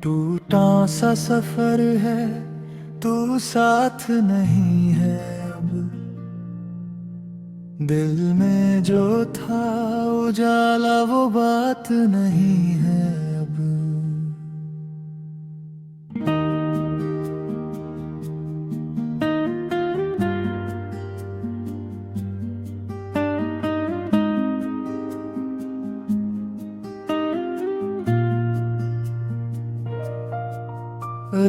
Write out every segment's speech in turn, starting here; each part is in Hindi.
टूटा सा सफर है, तू साथ नहीं है अब। दिल में जो था उजाला वो बात नहीं है अब।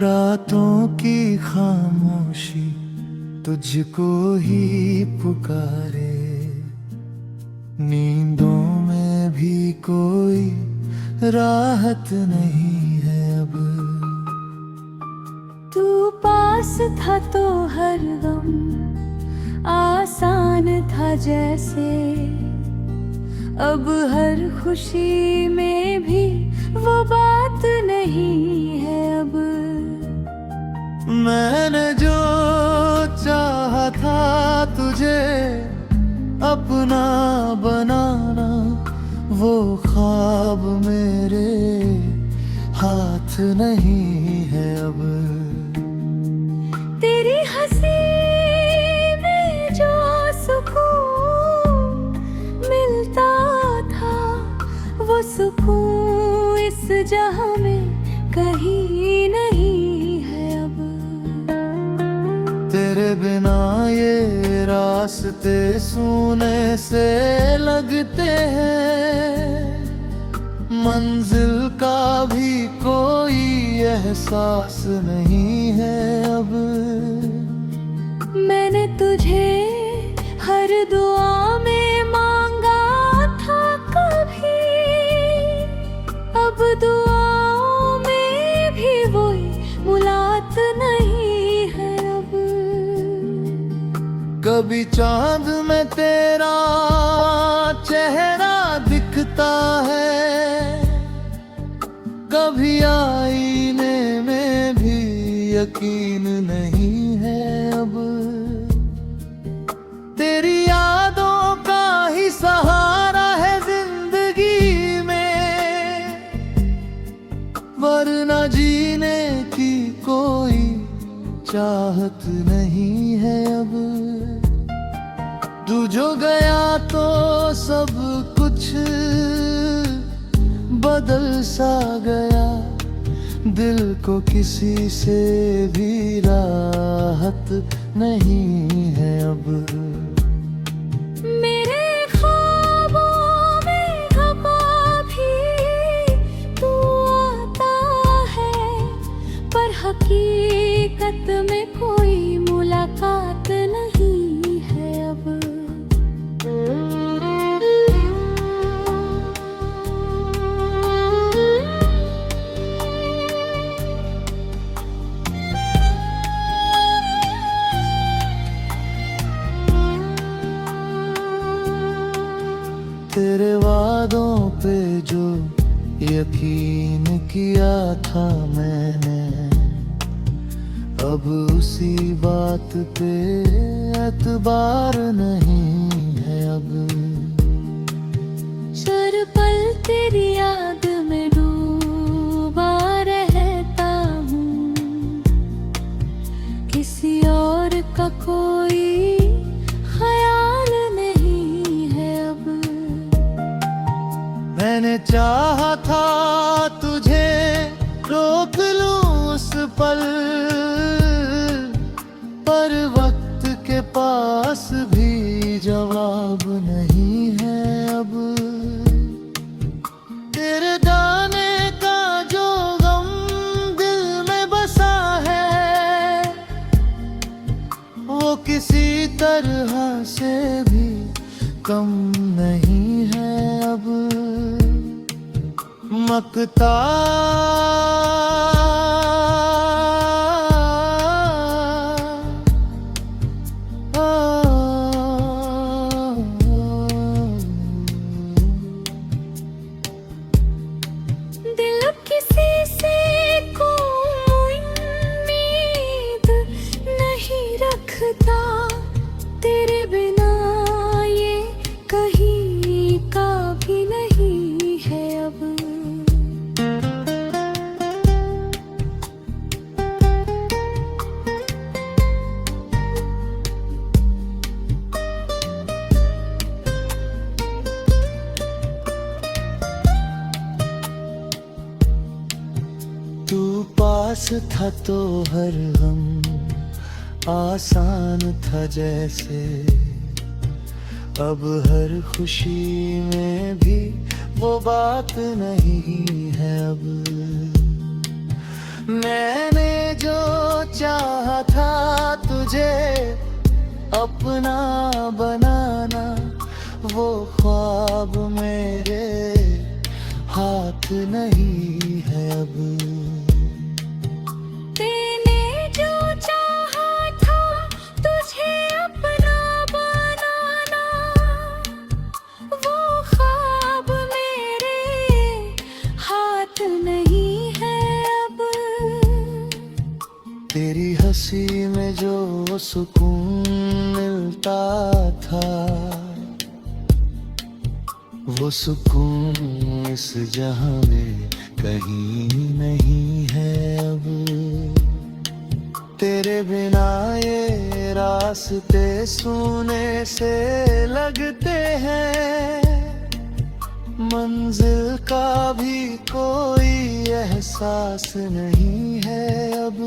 रातों की खामोशी तुझको ही पुकारे, नींदों में भी कोई राहत नहीं है अब। तू पास था तो हर गम आसान था जैसे, अब हर खुशी में भी वो बात नहीं है अब। मैंने जो चाहा था तुझे अपना बनाना, वो ख्वाब मेरे हाथ नहीं है अब। तेरी हंसी में जो सुकून मिलता था, वो सुकून इस जहां में कहीं नहीं है अब। तेरे बिना ये रास्ते सूने से लगते हैं, मंजिल का भी कोई एहसास नहीं है अब। मैंने तुझे हर दुआ में मांगा था कभी, अब दुआओं में भी वही मुलाकात नहीं है अब। कभी चांद में तेरा चेहरा दिखता है, कभी आईने में भी यकीन नहीं है अब। तेरी यादों का ही सहारा है जिंदगी में, वरना जीने की कोई चाहत नहीं है अब। तू जो गया तो सब कुछ बदल सा गया, दिल को किसी से भी राहत नहीं है अब। मेरे ख्वाबों में कभी तू आता है, पर हकीकत में कोई मुलाकात नहीं है अब। तेरे वादों पे जो यकीन किया था मैंने, अब उसी बात पे एतबार नहीं है अब। हर पल तेरी याद में डूबा रहता हूँ, किसी और का कोई ख्याल नहीं है अब। मैंने चाहा था तुझे रोक लूं उस पल, पर वक्त के पास भी जवाब नहीं है अब। तेरे जाने का जो गम दिल में बसा है, वो किसी तरह से भी कम नहीं है अब। मकता दिल किसी से कोई उम्मीद नहीं रखता, तेरे बिना ये कहीं का भी नहीं है अब। पास था तो हर गम आसान था जैसे, अब हर खुशी में भी वो बात नहीं है अब। मैंने जो चाहा था तुझे अपना बनाना, वो ख्वाब मेरे हाथ नहीं है अब। तूने जो चाहा था तुझे अपना बनाना, वो ख्वाब मेरे हाथ नहीं है अब। तेरी हंसी में जो सुकून मिलता था, वो सुकून इस जहां में कहीं नहीं है अब। तेरे बिना ये रास्ते सूने से लगते हैं, मंजिल का भी कोई एहसास नहीं है अब।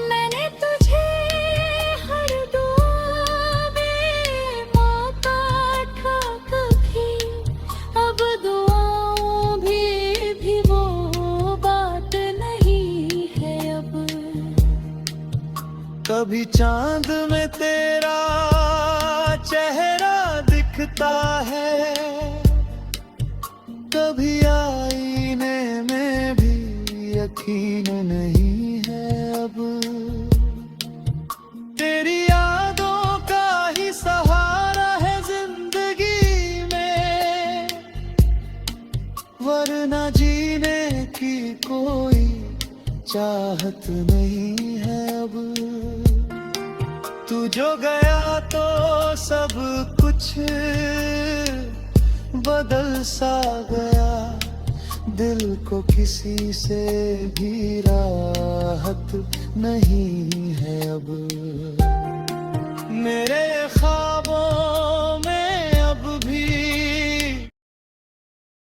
मैंने तुझे हर दुआ में मौका था कभी, अब दुआओं भी वो बात नहीं है अब। कभी चांद में तेरा चेहरा दिखता है, कभी आईने में भी यकीन नहीं है अब। तेरी यादों का ही सहारा है जिंदगी में, वरना जीने की कोई चाहत नहीं है अब। तू जो गया तो सब कुछ बदल सा गया, दिल को किसी से भी राहत नहीं है अब। मेरे ख्वाबों में